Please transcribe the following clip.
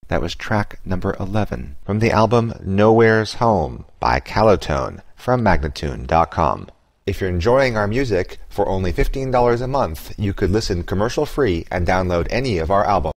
That was track number 11 from the album Nowhere's Home by Kalotune from Magnatune.com. If you're enjoying our music, for only $15 a month, you could listen commercial-free and download any of our albums.